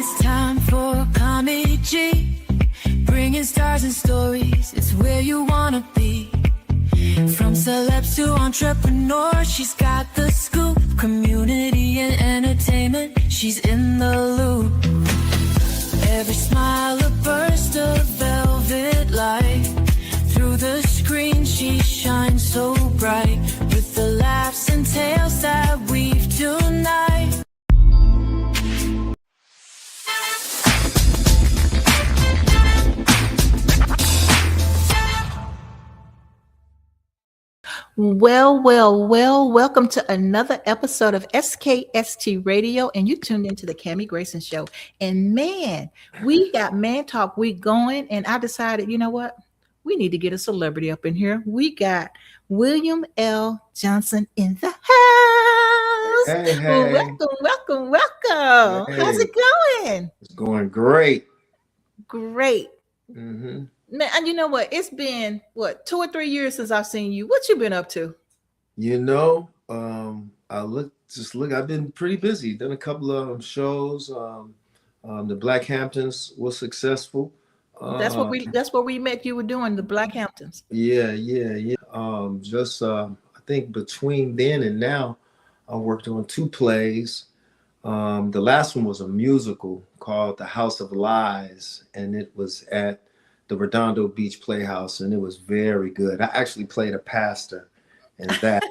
it's time for comedy, bringing stars and stories. It's where you wanna be. From celebs to entrepreneurs, she's got the scoop. Community and entertainment, she's in the loop. Every smile a burst of velvet light. Through the screen she shines so bright, with the laughs and tales that weave tonight. Well, welcome to another episode of SKST Radio, and you tuned into the Cammie Grayson Show. And man, we got Man Talk Week going, and I decided, you know what? We need to get a celebrity up in here. We got William L. Johnson in the house. Hey. Welcome. Hey. How's it going? It's going great. Great. Mm-hmm. Man, and you know what? It's been 2 or 3 years since I've seen you. What you been up to? You know, I've been pretty busy. Done a couple of shows. The Black Hamptons was successful. That's what we met. You were doing the Black Hamptons. Yeah. I think between then and now, I worked on 2 plays. The last one was a musical called The House of Lies, and it was at the Redondo Beach Playhouse, and it was very good. I actually played a pastor in that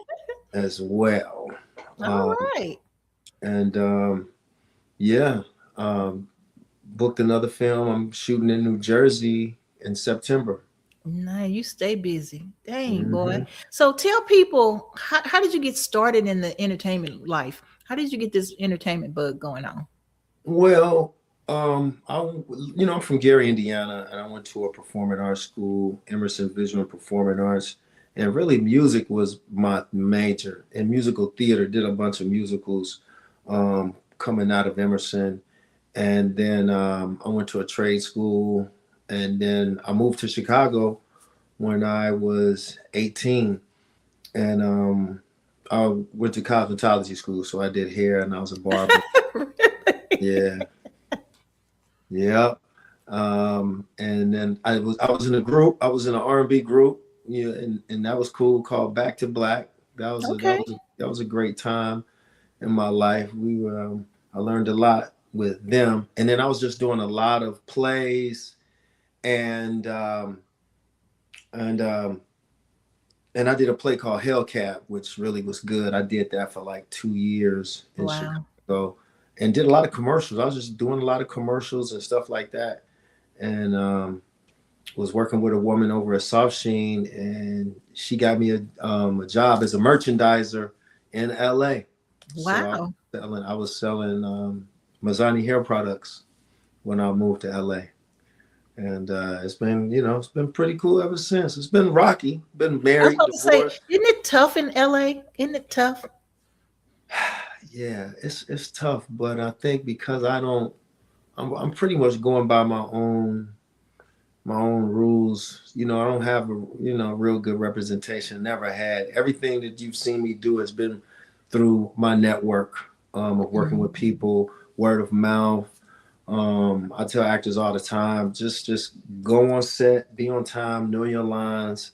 as well. All right. And booked another film. I'm shooting in New Jersey in September. Nah, you stay busy. Dang, boy. So tell people, how did you get started in the entertainment life? How did you get this entertainment bug going on? Well, I'm from Gary, Indiana, and I went to a performing arts school, Emerson Visual and Performing Arts, and really music was my major. In musical theater, did a bunch of musicals coming out of Emerson, and then I went to a trade school, and then I moved to Chicago when I was 18, and I went to cosmetology school, so I did hair, and I was a barber. Yeah. Yeah. And then I was in a group. I was in an R&B group, and that was cool, called Back to Black. That was a great time in my life. I learned a lot with them. And then I was just doing a lot of plays, and I did a play called Hellcat, which really was good. I did that for like 2 years in Chicago. And did a lot of commercials. I was just doing a lot of commercials and stuff like that. And was working with a woman over at Soft Sheen, and she got me a job as a merchandiser in LA. Wow. So I was selling Mazzani hair products when I moved to LA. And it's been pretty cool ever since. It's been rocky. Been married. I was about to say, isn't it tough in LA? Isn't it tough? Yeah, it's tough, but I think because I'm pretty much going by my own rules. I don't have a real good representation. Never had. Everything that you've seen me do has been through my network of working with people, word of mouth. I tell actors all the time, just go on set, be on time, know your lines,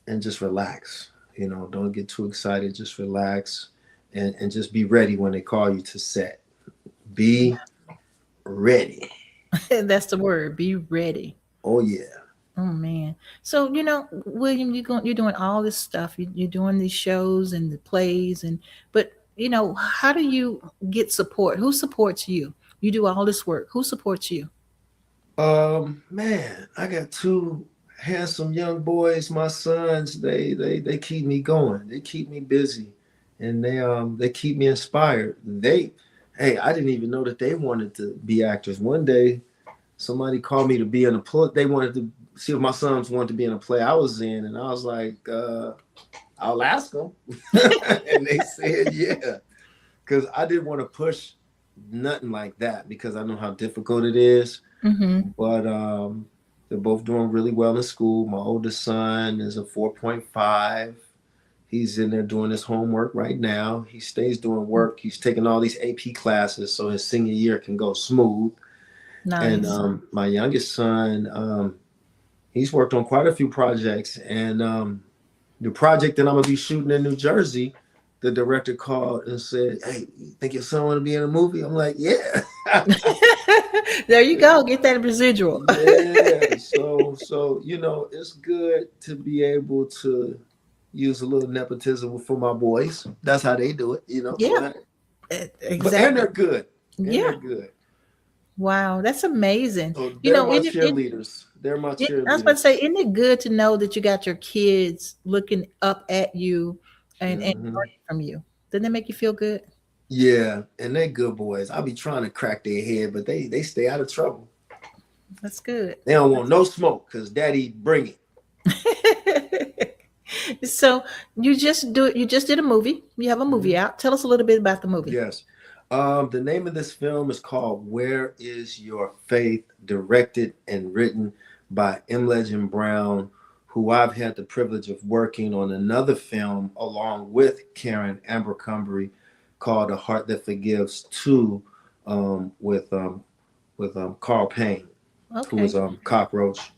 and just relax. Don't get too excited. Just relax. And just be ready when they call you to set. Be ready. That's the word. Be ready. Oh yeah. Oh man. So William, you're doing all this stuff. You're doing these shows and the plays, but how do you get support? Who supports you? You do all this work. Who supports you? Man, I got 2 handsome young boys. My sons. They keep me going. They keep me busy. And they keep me inspired. I didn't even know that they wanted to be actors. One day, somebody called me to be in a play. They wanted to see if my sons wanted to be in a play I was in, and I was like, I'll ask them. And they said, yeah, because I didn't want to push nothing like that because I know how difficult it is. Mm-hmm. But they're both doing really well in school. My oldest son is a 4.5. He's in there doing his homework right now. He stays doing work. He's taking all these AP classes so his senior year can go smooth. Nice. And my youngest son, he's worked on quite a few projects. And the project that I'm gonna be shooting in New Jersey, the director called and said, "Hey, you think your son want to be in a movie?" I'm like, "Yeah." There you go. Get that residual. Yeah. So it's good to be able to use a little nepotism for my boys. That's how they do it, Yeah. Exactly. And they're good. Yeah. They're good. Wow, that's amazing. So they're my isn't cheerleaders. They're my cheerleaders. I was about to say, isn't it good to know that you got your kids looking up at you and learning from you? Doesn't that make you feel good? Yeah, and they're good boys. I'll be trying to crack their head, but they stay out of trouble. That's good. They don't want no smoke because daddy bring it. So you just did a movie. You have a movie out. Tell us a little bit about the movie. Yes. The name of this film is called Where Is Your Faith? Directed and written by M. Legend Brown, who I've had the privilege of working on another film along with Karen Abercrombie called A Heart That Forgives 2 with Carl Payne, who was Cockroach.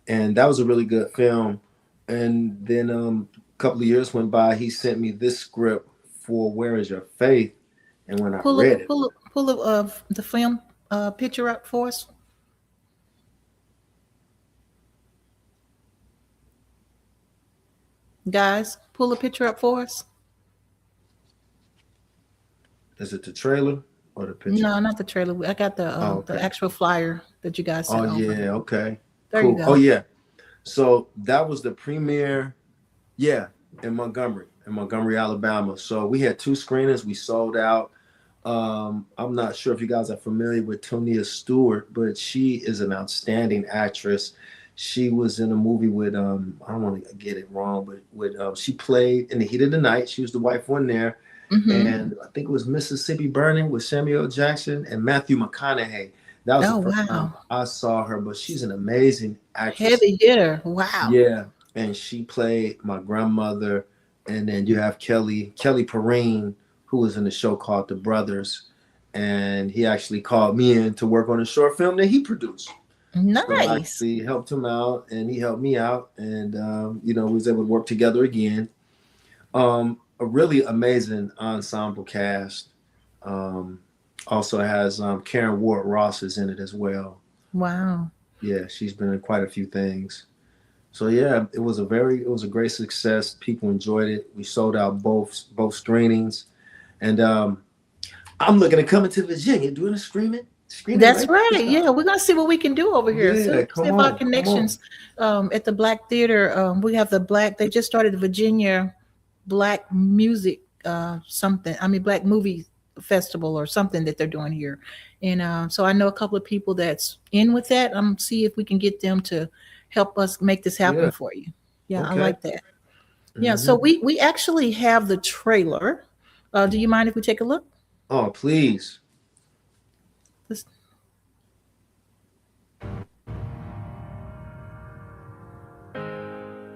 And that was a really good film. And then a couple of years went by, he sent me this script for Where Is Your Faith? And when I read it, pull the film picture up for us. Guys, pull the picture up for us. Is it the trailer or the picture? No, not the trailer. I got the actual flyer that you guys sent. Oh, yeah, okay. There cool. you go. Oh, yeah. So that was the premiere, in Montgomery, Alabama. So we had 2 screenings. We sold out. I'm not sure if you guys are familiar with Tonia Stewart, but she is an outstanding actress. She was in a movie with, I don't want to get it wrong, but she played In the Heat of the Night. She was the wife one there. And I think it was Mississippi Burning with Samuel L. Jackson and Matthew McConaughey. That was the first time I saw her, but she's an amazing actress. Heavy hitter. Wow. Yeah. And she played my grandmother. And then you have Kelly Perrine, who was in the show called The Brothers. And he actually called me in to work on a short film that he produced. Nice. So I actually helped him out and he helped me out. And, we was able to work together again. A really amazing ensemble cast. Also has Karen Ward Ross is in it as well. Wow. Yeah, she's been in quite a few things. So yeah, it was a great success. People enjoyed it. We sold out both screenings, and I'm looking at coming to Virginia doing a screening. That's right. Yeah, we're gonna see what we can do over here. Yeah, See if our connections at the Black Theater. We have they just started the Virginia Black Music Black Movie Festival or something that they're doing here, and so I know a couple of people that's in with that. I'm see if we can get them to help us make this happen for you. Yeah, okay. I like that. Yeah, so we actually have the trailer. Do you mind if we take a look? Oh, please.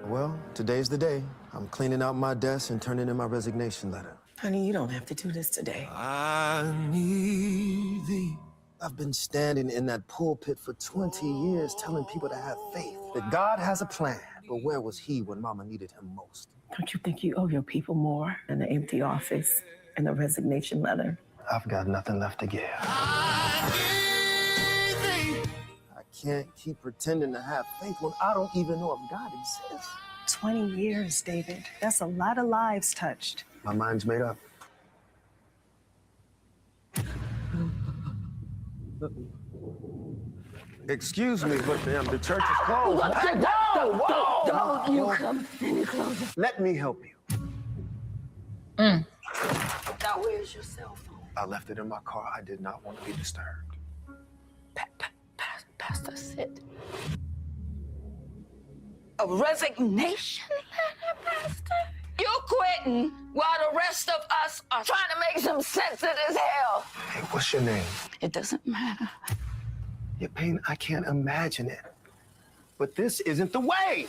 Well, today's the day. I'm cleaning out my desk and turning in my resignation letter. Honey, you don't have to do this today. I need thee. I've been standing in that pulpit for 20 years telling people to have faith, that God has a plan. But where was he when Mama needed him most? Don't you think you owe your people more than the empty office and the resignation letter? I've got nothing left to give. I can't keep pretending to have faith when I don't even know if God exists. 20 years, David. That's a lot of lives touched. My mind's made up. Excuse me, but the church is closed. Don't you come any closer. Let me help you. Now, where's your cell phone? I left it in my car. I did not want to be disturbed. Pastor said. A resignation letter, Pastor? You're quitting while the rest of us are trying to make some sense of this hell. Hey, what's your name? It doesn't matter. Your pain, I can't imagine it. But this isn't the way.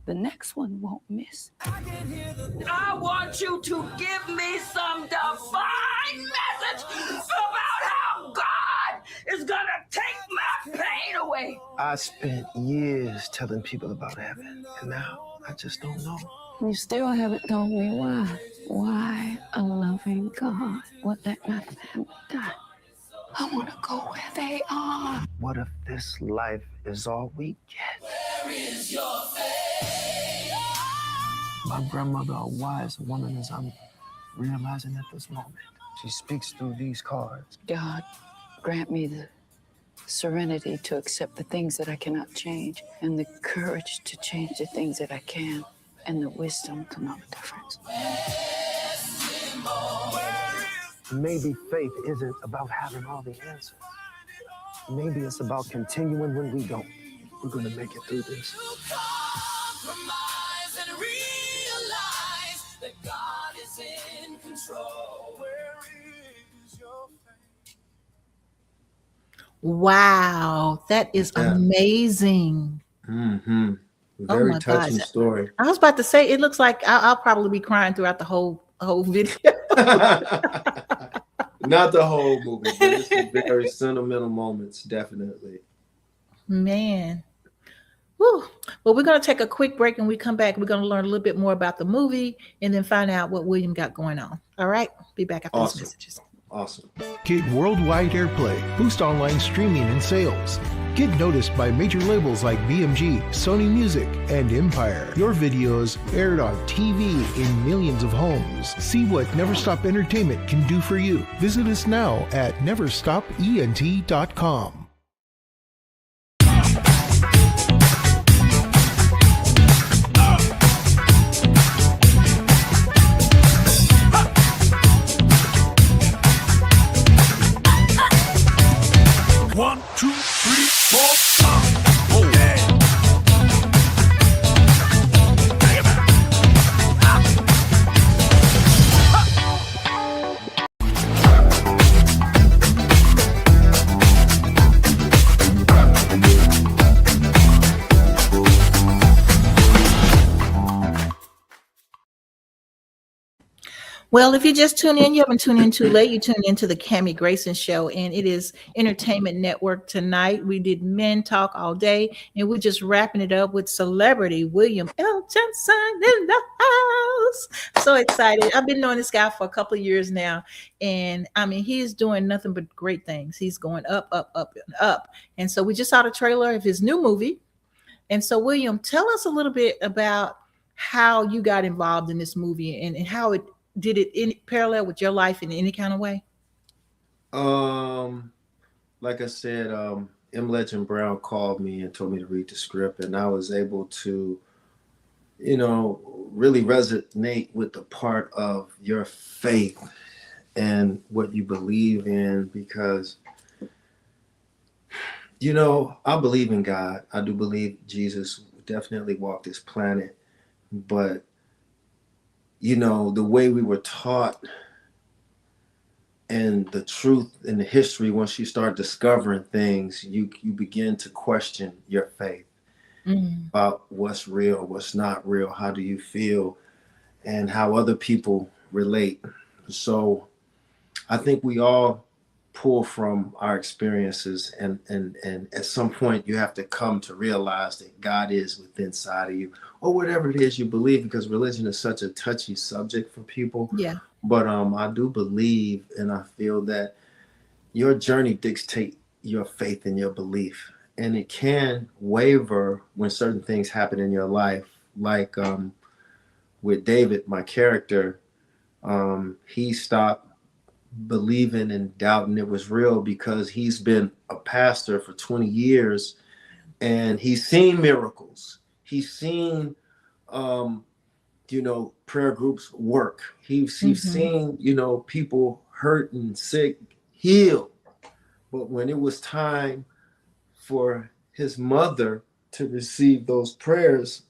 the next one won't miss. I want you to give me some divine message about how God is gonna take my pain away. I spent years telling people about heaven, and now I just don't know. You still haven't told me why. Why a loving God would let my family die? I want to go where they are. What if this life is all we get? Where is your faith? My grandmother, a wise woman, as I'm realizing at this moment. She speaks through these cards. God, grant me the serenity to accept the things that I cannot change, and the courage to change the things that I can, and the wisdom to know the difference. Maybe faith isn't about having all the answers. Maybe it's about continuing when we don't. We're going to make it through this. Compromise and realize that God is in control. Where is your faith? Wow, that is amazing. Mm-hmm. Very touching story. I was about to say, it looks like I'll probably be crying throughout the whole video. Not the whole movie, but it's some very sentimental moments, definitely. Man. Whew. Well, we're going to take a quick break, and we come back. We're going to learn a little bit more about the movie and then find out what William got going on. All right. Be back after these messages. Awesome. Get worldwide airplay, boost online streaming and sales. Get noticed by major labels like BMG, Sony Music, and Empire. Your videos aired on TV in millions of homes. See what Never Stop Entertainment can do for you. Visit us now at neverstopent.com. One, two, three, four, five. Oh, yeah. Bring it back. Well, if you just tune in, you haven't tuned in too late. You tuned into the Cammie Grayson Show, and it is Entertainment Network tonight. We did Men Talk all day, and we're just wrapping it up with celebrity William L. Johnson in the house. So excited. I've been knowing this guy for a couple of years now, and I mean, he's doing nothing but great things. He's going up, up, up, and up. And so we just saw the trailer of his new movie. And so, William, tell us a little bit about how you got involved in this movie and how it did it in parallel with your life in any kind of way? Like I said, M. Legend Brown called me and told me to read the script, and I was able to, really resonate with the part of your faith and what you believe in, because, I believe in God. I do believe Jesus definitely walked this planet, but the way we were taught and the truth and the history, once you start discovering things, you begin to question your faith about what's real, what's not real, how do you feel, and how other people relate. So I think we all pull from our experiences, and at some point you have to come to realize that God is within inside of you, or whatever it is you believe, because religion is such a touchy subject for people. Yeah. But I do believe, and I feel that your journey dictates your faith and your belief, and it can waver when certain things happen in your life. Like with David, my character, he stopped believing and doubting it was real because he's been a pastor for 20 years and he's seen miracles. He's seen, prayer groups work. He's seen, people hurt and sick, healed. But when it was time for his mother to receive those prayers,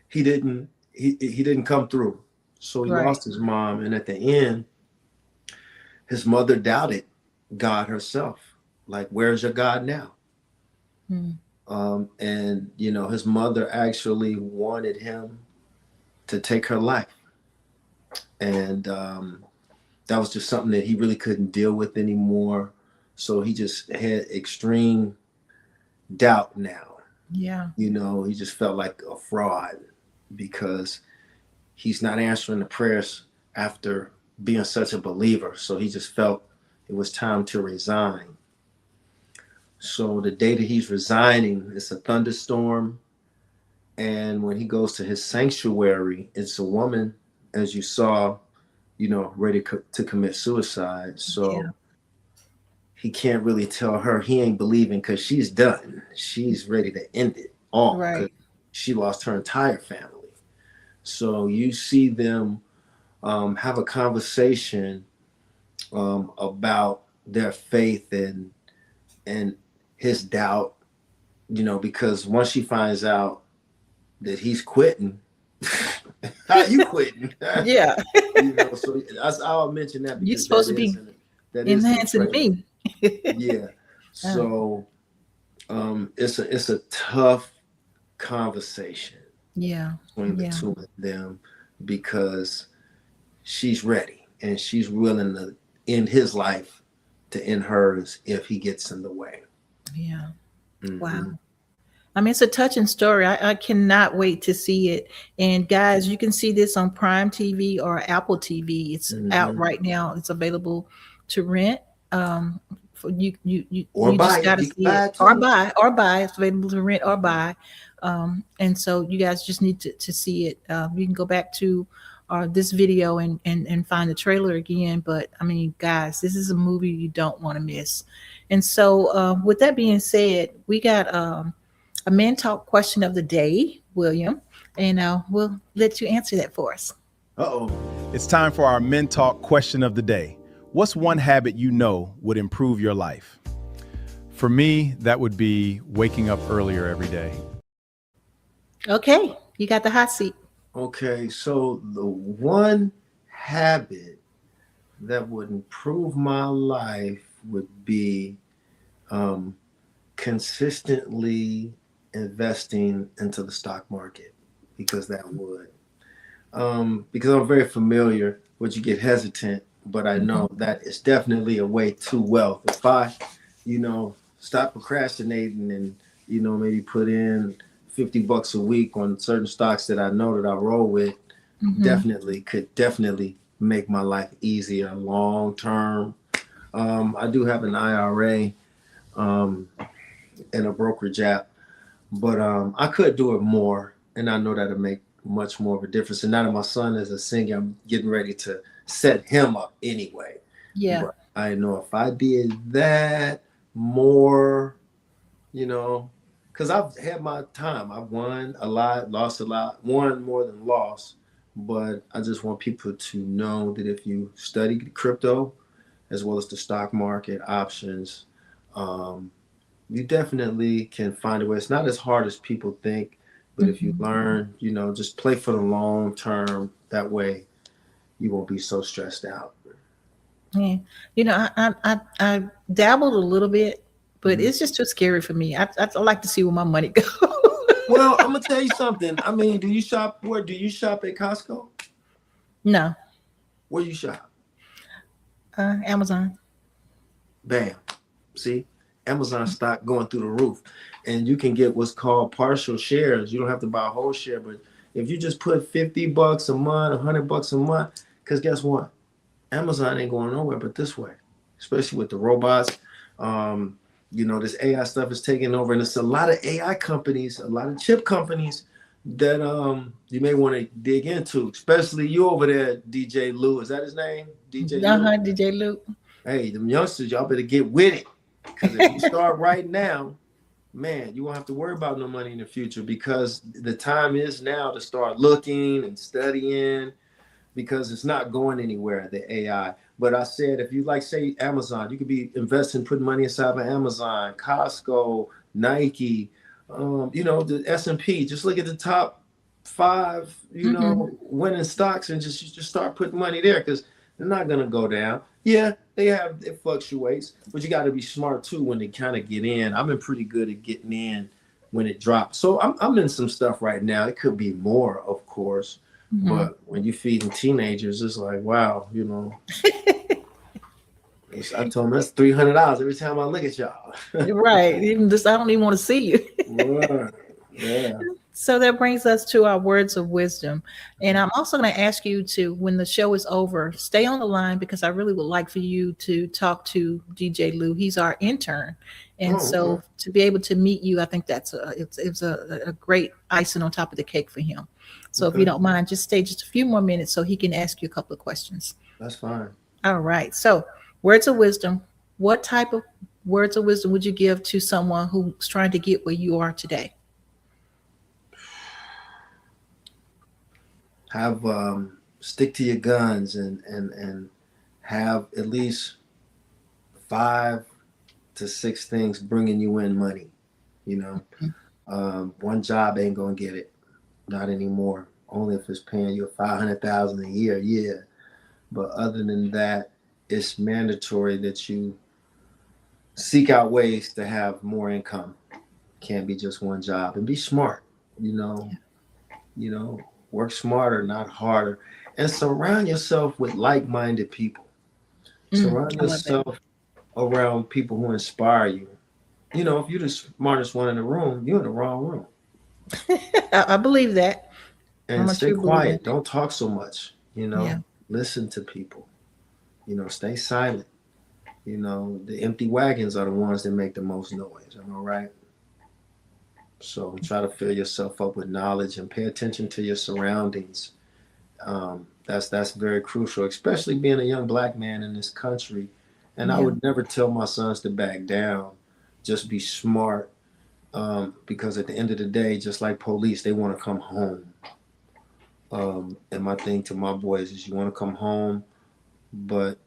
he didn't come through. So he lost his mom, and at the end, his mother doubted God herself. Like, where's your God now? And his mother actually wanted him to take her life, and that was just something that he really couldn't deal with anymore. So he just had extreme doubt now. Yeah. He just felt like a fraud because he's not answering the prayers after being such a believer. So he just felt it was time to resign. So the day that he's resigning, it's a thunderstorm. And when he goes to his sanctuary, it's a woman, as you saw, ready to commit suicide. So he can't really tell her he ain't believing because she's done. She's ready to end it all because she lost her entire family. So you see them have a conversation about their faith and his doubt, because once she finds out that he's quitting, how you quitting? Yeah. So I'll mention that because you're supposed to be enhancing me. Yeah. So it's a tough conversation. Yeah. Between the two of them, because she's ready and she's willing to end his life to end hers if he gets in the way. Yeah. Mm-hmm. Wow. I mean, it's a touching story. I cannot wait to see it. And guys, you can see this on Prime TV or Apple TV. It's out right now. It's available to rent. For you buy just gotta see it. Or buy. It's available to rent or buy. And so you guys just need to see it. You can go back to this video and find the trailer again. But I mean, guys, this is a movie you don't want to miss. And so with that being said, we got a Man Talk question of the day, William, and we'll let you answer that for us. It's time for our Men Talk question of the day. What's one habit you know would improve your life? For me, that would be waking up earlier every day. Okay, you got the hot seat. Okay, so the one habit that would improve my life would be consistently investing into the stock market, because that would. Because I'm very familiar with, you get hesitant, but I know that it's definitely a way to wealth. If I, stop procrastinating and, maybe put in $50 a week on certain stocks that I know that I roll with, could definitely make my life easier long term. I do have an IRA and a brokerage app, but I could do it more, and I know that'll make much more of a difference. And now that my son is a singer, I'm getting ready to set him up anyway. Yeah. But I know if I did that more, because I've had my time. I've won a lot, lost a lot, won more than lost. But I just want people to know that if you study crypto, as well as the stock market, options, you definitely can find a way. It's not as hard as people think, but if you learn, just play for the long term. That way you won't be so stressed out. Yeah. I dabbled a little bit, but it's just too scary for me. I like to see where my money goes. Well, I'm gonna tell you something. I mean, do you shop at Costco? No. Where you shop? Amazon. Bam. See, Amazon stock going through the roof, and you can get what's called partial shares. You don't have to buy a whole share, but if you just put $50 a month, $100 a month, because guess what? Amazon ain't going nowhere but this way, especially with the robots. This AI stuff is taking over, and it's a lot of AI companies, a lot of chip companies that you may want to dig into, especially you over there, DJ Lou. Is that his name? DJ Lou? DJ Lou. Hey, them youngsters, y'all better get with it. Because if you start right now, man, you won't have to worry about no money in the future, because the time is now to start looking and studying, because it's not going anywhere, the AI. But I said, if you say Amazon, you could be investing, putting money inside of Amazon, Costco, Nike, the S&P. Just look at the top 5, winning stocks, and just start putting money there, because they're not going to go down. Yeah, it fluctuates, but you got to be smart too when they kind of get in. I've been pretty good at getting in when it drops. So I'm in some stuff right now. It could be more, of course, but when you're feeding teenagers, it's like, wow, you know. I told them that's $300 every time I look at y'all. Right. Even just, I don't even want to see you. Right. Yeah. So that brings us to our words of wisdom. And I'm also going to ask you to, when the show is over, stay on the line because I really would like for you to talk to DJ Lou. He's our intern. And to be able to meet you, I think that's it's a great icing on top of the cake for him. So if you don't mind, just stay just a few more minutes so he can ask you a couple of questions. That's fine. All right. So words of wisdom. What type of words of wisdom would you give to someone who's trying to get where you are today? Have stick to your guns and have at least 5 to 6 things bringing you in money. You know, one job ain't gonna get it, not anymore. Only if it's paying you $500,000 a year. Yeah, but other than that, it's mandatory that you seek out ways to have more income. Can't be just one job, and be smart. You know. Work smarter, not harder, and surround yourself with like-minded people. Surround yourself around people who inspire you. You know, if you're the smartest one in the room, you're in the wrong room. I believe that. And stay quiet. Don't talk so much. You know, listen to people. You know, stay silent. You know, the empty wagons are the ones that make the most noise. Am I right? So try to fill yourself up with knowledge and pay attention to your surroundings. That's very crucial, especially being a young Black man in this country. And I would never tell my sons to back down. Just be smart, because at the end of the day, just like police, they want to come home. And my thing to my boys is you want to come home, but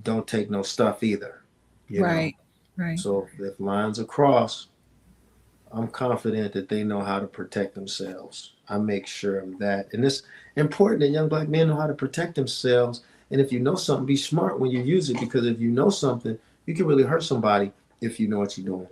don't take no stuff either. You know? Right. So if lines are crossed, I'm confident that they know how to protect themselves. I make sure of that. And it's important that young Black men know how to protect themselves. And if you know something, be smart when you use it, because if you know something, you can really hurt somebody if you know what you're doing.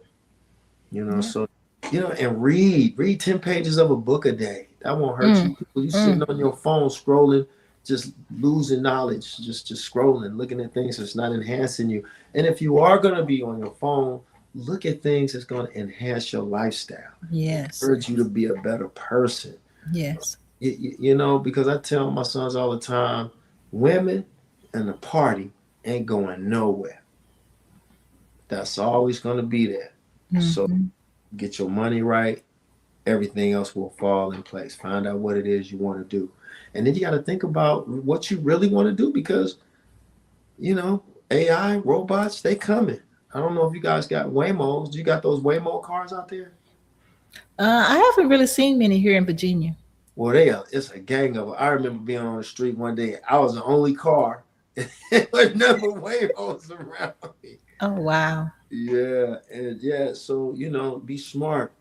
You know, so, you know, and read 10 pages of a book a day. That won't hurt you. You sitting on your phone scrolling, just losing knowledge, just scrolling, looking at things that's not enhancing you. And if you are going to be on your phone, look at things that's going to enhance your lifestyle. Yes. Urge you to be a better person. Yes. You know, because I tell my sons all the time, women and the party ain't going nowhere. That's always going to be there. So get your money right. Everything else will fall in place. Find out what it is you want to do. And then you got to think about what you really want to do, because, you know, AI, robots, they coming. I don't know if you guys got Waymos. Do you got those Waymo cars out there? I haven't really seen many here in Virginia. Well, it's a gang of them. I remember being on the street one day. I was the only car. There never Waymos around me. Oh, wow. Yeah. And so, you know, be smart.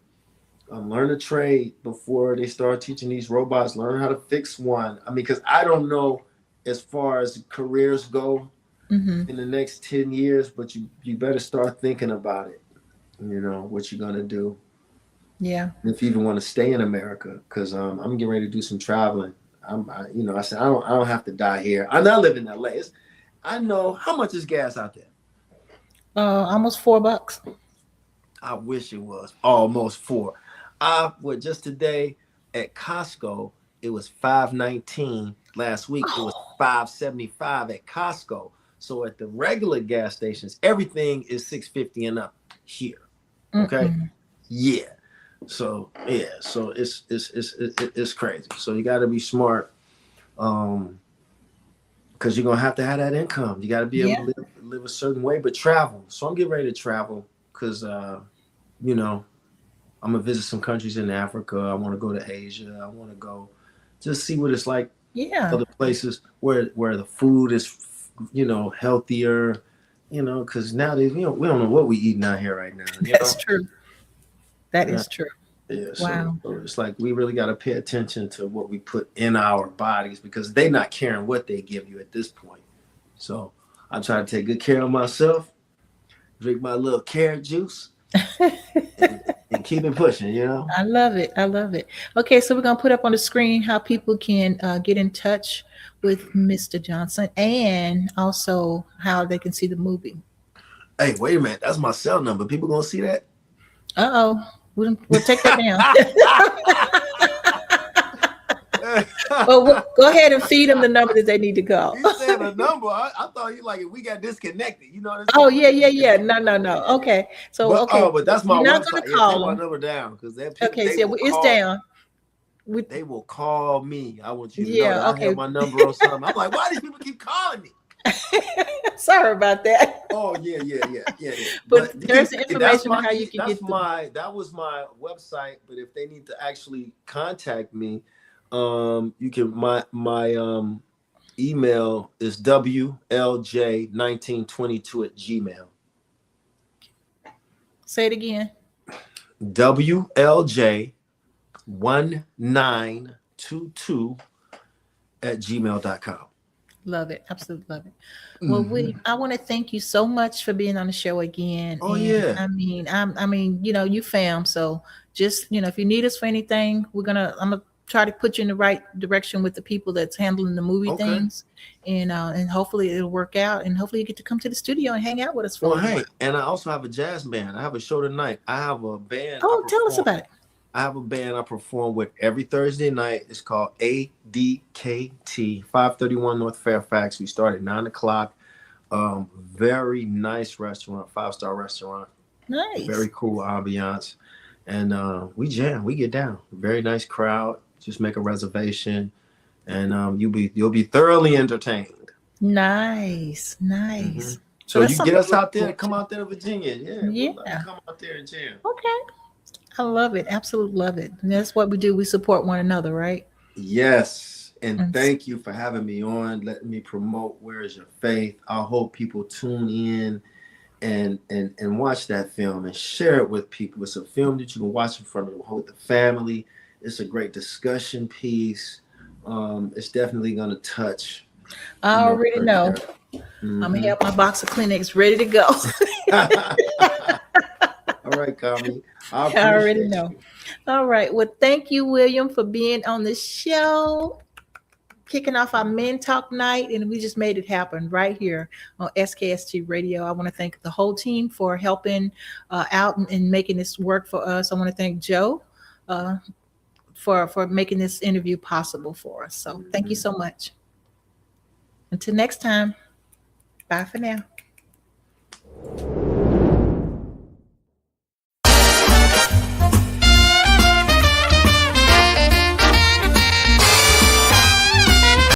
Learn a trade before they start teaching these robots. Learn how to fix one. I mean, because I don't know as far as careers go in the next 10 years, but you better start thinking about it. You know, what you're going to do. Yeah. If you even want to stay in America, because I'm getting ready to do some traveling. I said, I don't have to die here. I live in LA. I know how much is gas out there. Almost $4. I wish it was almost $4. Just today at Costco, it was $5.19. Last week it was $5.75 at Costco. So at the regular gas stations, everything is $6.50 and up here. Okay. Yeah. So it's crazy. So you got to be smart, because you're gonna have to have that income. You got to be able to live a certain way, but travel. So I'm getting ready to travel because you know, I'm gonna visit some countries in Africa. I want to go to Asia. I want to go just see what it's like. Yeah. Other places where the food is, you know, healthier. You know, because nowadays we don't know what we eating out here right now. That's true. That is true. Yeah. Wow. So it's like we really got to pay attention to what we put in our bodies, because they're not caring what they give you at this point. So I try to take good care of myself, drink my little carrot juice, and keep it pushing, you know. I love it. I love it. Okay, so we're gonna put up on the screen how people can get in touch with Mr. Johnson, and also how they can see the movie. Hey, wait a minute. That's my cell number. People gonna see that? Uh-oh. We'll take that down. Well, go ahead and feed them the number that they need to call. You said a number. I thought you like if we got disconnected. You know. Oh yeah. No. Okay. So but that's my You're not website. gonna call take my them. number down because Okay, so it's down. They will call me. I want you to Yeah, know that okay. I have my number on something. I'm like, why these people keep calling me? Sorry about that. Oh yeah. But there's the information on how you can get that was my website. But if they need to actually contact me, you can my email is WLJ1922@gmail. Say it again. WLJ1922@gmail.com. Love it. Absolutely love it. Well, William, I want to thank you so much for being on the show again. Oh, and yeah. I mean, you fam. So just, if you need us for anything, I'm gonna try to put you in the right direction with the people that's handling the movie things, and hopefully it'll work out, and hopefully you get to come to the studio and hang out with us for a while. And I also have a jazz band. I have a show tonight. I have a band. Oh, tell us about it. I have a band I perform with every Thursday night. It's called ADKT, 531 North Fairfax. We start at 9 o'clock. Very nice restaurant, 5-star restaurant. Nice. Very cool ambiance. And we jam, we get down. Very nice crowd. Just make a reservation, and you'll be thoroughly entertained. Nice. Mm-hmm. So you get us out there, come out there to Virginia. Yeah. Come out there and jam. Okay. I love it. Absolutely love it. And that's what we do. We support one another, right? Yes. And thank you for having me on, letting me promote Where Is Your Faith. I hope people tune in and watch that film and share it with people. It's a film that you can watch in front of the family. It's a great discussion piece. It's definitely going to touch. I already know. Mm-hmm. I'm going to have my box of Kleenex ready to go. All right, Kami. I already know. All right. Well, thank you, William, for being on the show, kicking off our Men Talk night, and we just made it happen right here on SKST Radio. I want to thank the whole team for helping out and making this work for us. I want to thank Joe for making this interview possible for us. So thank you so much. Until next time, bye for now.